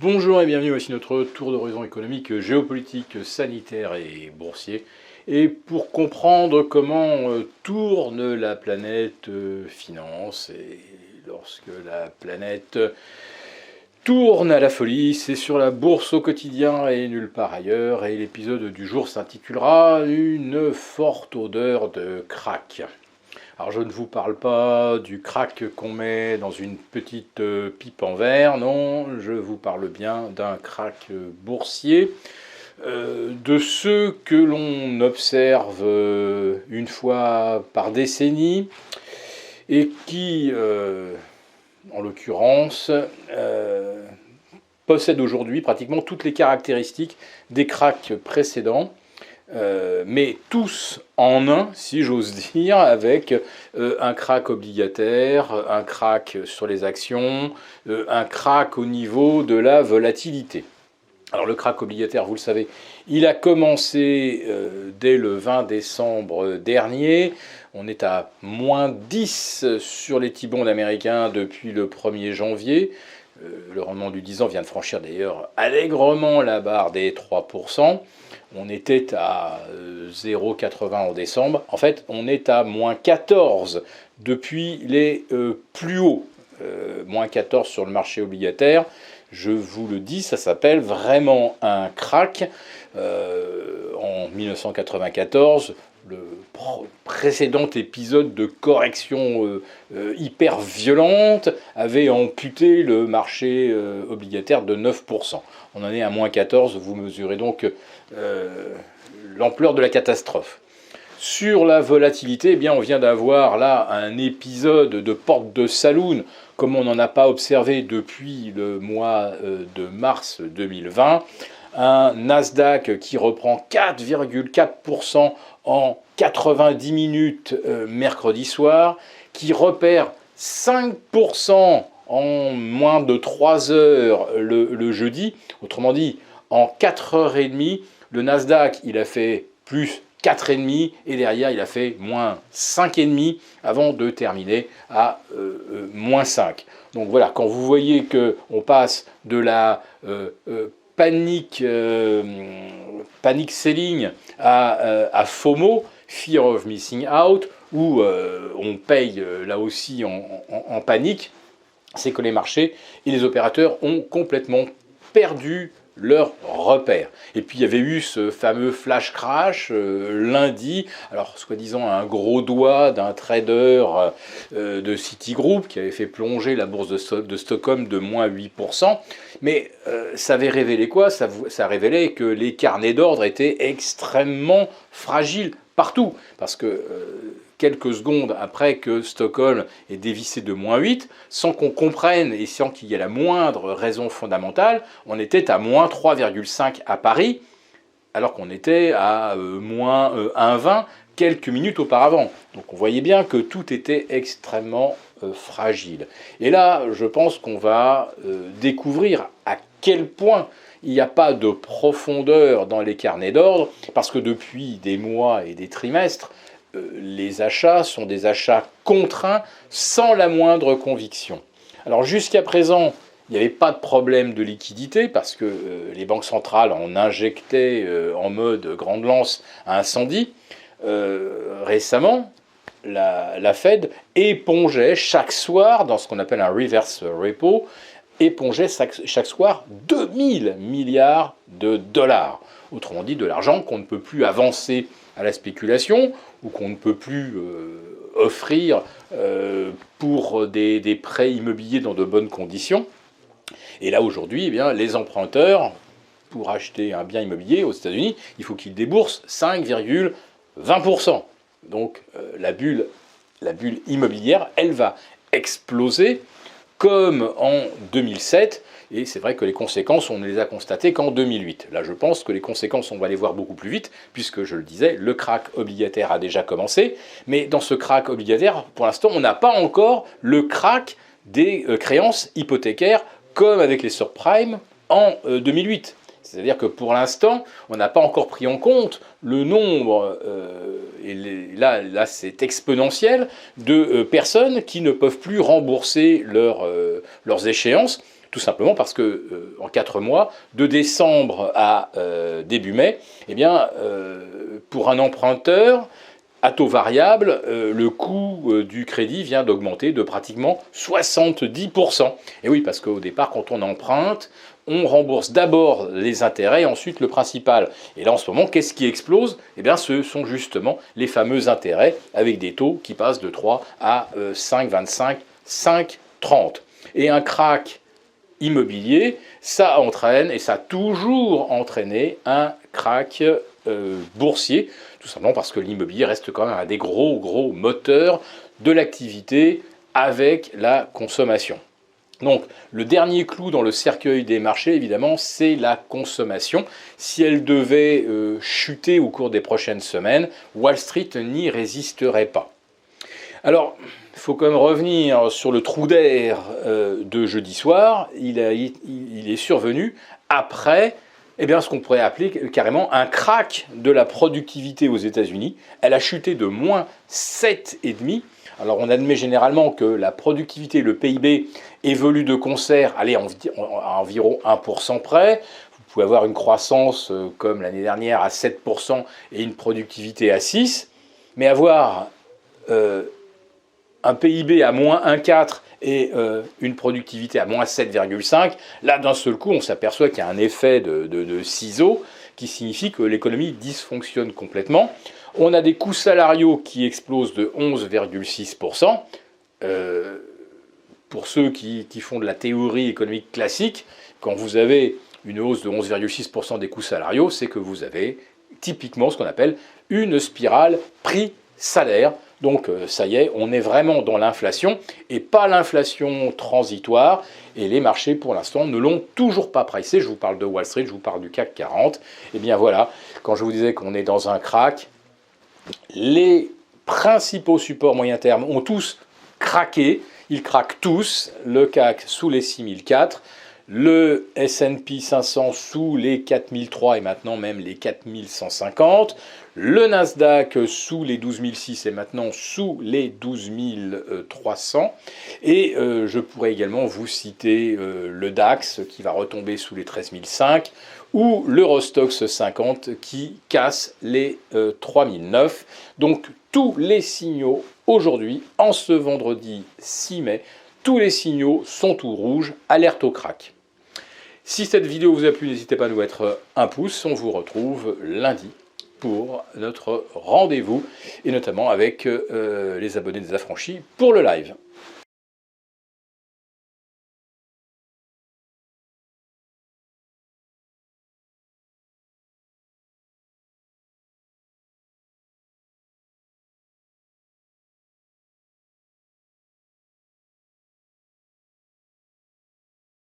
Bonjour et bienvenue, voici notre tour d'horizon économique, géopolitique, sanitaire et boursier. Et pour comprendre comment tourne la planète finance, et lorsque la planète tourne à la folie, c'est sur la bourse au quotidien et nulle part ailleurs. Et l'épisode du jour s'intitulera « Une forte odeur de crack ». Alors je ne vous parle pas du crack qu'on met dans une petite pipe en verre, non, je vous parle bien d'un crack boursier, de ceux que l'on observe une fois par décennie et qui, en l'occurrence, possèdent aujourd'hui pratiquement toutes les caractéristiques des cracks précédents. Mais tous en un, si j'ose dire, avec un crack obligataire, un crack sur les actions, un crack au niveau de la volatilité. Alors le crack obligataire, vous le savez, il a commencé dès le 20 décembre dernier. On est à moins 10 sur les T-bonds américains depuis le 1er janvier. Le rendement du 10 ans vient de franchir d'ailleurs allègrement la barre des 3%. On était à 0,80 en décembre. En fait, on est à moins 14 depuis les plus hauts. Moins 14 sur le marché obligataire. Je vous le dis, ça s'appelle vraiment un crack. En 1994, le précédent épisode de correction hyper violente avait amputé le marché obligataire de 9%. On en est à moins 14, vous mesurez donc l'ampleur de la catastrophe. Sur la volatilité, eh bien, on vient d'avoir là un épisode de porte de saloon comme on n'en a pas observé depuis le mois de mars 2020. Un Nasdaq qui reprend 4,4% en 90 minutes mercredi soir, qui repère 5% en moins de 3 heures le jeudi. Autrement dit, en 4h30, le Nasdaq il a fait plus 4,5 et derrière il a fait moins 5,5 avant de terminer à moins 5. Donc voilà, quand vous voyez qu'on passe de la panic selling à FOMO, Fear of Missing Out, où on paye là aussi en panique, c'est que les marchés et les opérateurs ont complètement perdu leur repère. Et puis il y avait eu ce fameux flash crash lundi, alors soi-disant un gros doigt d'un trader de Citigroup qui avait fait plonger la bourse de Stockholm de moins 8%. Mais ça avait révélé quoi? Ça révélait que les carnets d'ordre étaient extrêmement fragiles partout. Parce que quelques secondes après que Stockholm ait dévissé de moins 8, sans qu'on comprenne et sans qu'il y ait la moindre raison fondamentale, on était à moins 3,5 à Paris, alors qu'on était à moins 1,20 quelques minutes auparavant. Donc on voyait bien que tout était extrêmement fragile. Et là, je pense qu'on va découvrir à quel point il n'y a pas de profondeur dans les carnets d'ordre, parce que depuis des mois et des trimestres, les achats sont des achats contraints sans la moindre conviction. Alors jusqu'à présent, il n'y avait pas de problème de liquidité parce que les banques centrales en injectaient en mode grande lance à incendie. Récemment, la Fed épongeait chaque soir, dans ce qu'on appelle un reverse repo, épongeait chaque soir 2000 milliards de dollars. Autrement dit, de l'argent qu'on ne peut plus avancer à la spéculation ou qu'on ne peut plus offrir pour des prêts immobiliers dans de bonnes conditions. Et là, aujourd'hui, eh bien, les emprunteurs, pour acheter un bien immobilier aux États-Unis, il faut qu'ils déboursent 5,20%. Donc la bulle immobilière, elle va exploser comme en 2007. Et c'est vrai que les conséquences, on ne les a constatées qu'en 2008. Là, je pense que les conséquences, on va les voir beaucoup plus vite, puisque, je le disais, le crack obligataire a déjà commencé. Mais dans ce crack obligataire, pour l'instant, on n'a pas encore le crack des créances hypothécaires, comme avec les subprimes en 2008. C'est-à-dire que pour l'instant, on n'a pas encore pris en compte le nombre, et là c'est exponentiel, de personnes qui ne peuvent plus rembourser leurs échéances, Tout simplement parce que en 4 mois, de décembre à début mai, eh bien, pour un emprunteur à taux variable, le coût du crédit vient d'augmenter de pratiquement 70%. Et oui, parce qu'au départ, quand on emprunte, on rembourse d'abord les intérêts et ensuite le principal. Et là, en ce moment, qu'est-ce qui explose? Eh bien, ce sont justement les fameux intérêts avec des taux qui passent de 3 à 5,25, 5,30. Et un krach immobilier, ça entraîne, et ça a toujours entraîné, un krach boursier, tout simplement parce que l'immobilier reste quand même un des gros moteurs de l'activité avec la consommation. Donc, le dernier clou dans le cercueil des marchés, évidemment, c'est la consommation. Si elle devait chuter au cours des prochaines semaines, Wall Street n'y résisterait pas. Alors, il faut quand même revenir sur le trou d'air de jeudi soir. Il est survenu après ce qu'on pourrait appeler carrément un krach de la productivité aux États-Unis. Elle a chuté de moins 7,5%. Alors on admet généralement que la productivité, le PIB, évolue de concert, à environ 1% près. Vous pouvez avoir une croissance comme l'année dernière à 7% et une productivité à 6%. Mais avoir un PIB à moins 1,4 et une productivité à moins 7,5, là d'un seul coup on s'aperçoit qu'il y a un effet de ciseaux qui signifie que l'économie dysfonctionne complètement. On a des coûts salariaux qui explosent de 11,6%. Pour ceux qui font de la théorie économique classique, quand vous avez une hausse de 11,6% des coûts salariaux, c'est que vous avez typiquement ce qu'on appelle une spirale prix-salaire. Donc ça y est, on est vraiment dans l'inflation et pas l'inflation transitoire. Et les marchés, pour l'instant, ne l'ont toujours pas pricé. Je vous parle de Wall Street, je vous parle du CAC 40. Et bien voilà, quand je vous disais qu'on est dans un krach, les principaux supports moyen terme ont tous craqué. Ils craquent tous. Le CAC sous les 6004. Le S&P 500 sous les 4003 et maintenant même les 4150. Le Nasdaq sous les 12006 et maintenant sous les 12300. Et je pourrais également vous citer le DAX qui va retomber sous les 13005 ou l'Eurostoxx 50 qui casse les 3009. Donc tous les signaux aujourd'hui, en ce vendredi 6 mai, tous les signaux sont tout rouges, alerte au krach. Si cette vidéo vous a plu, n'hésitez pas à nous mettre un pouce. On vous retrouve lundi pour notre rendez-vous, et notamment avec les abonnés des affranchis pour le live.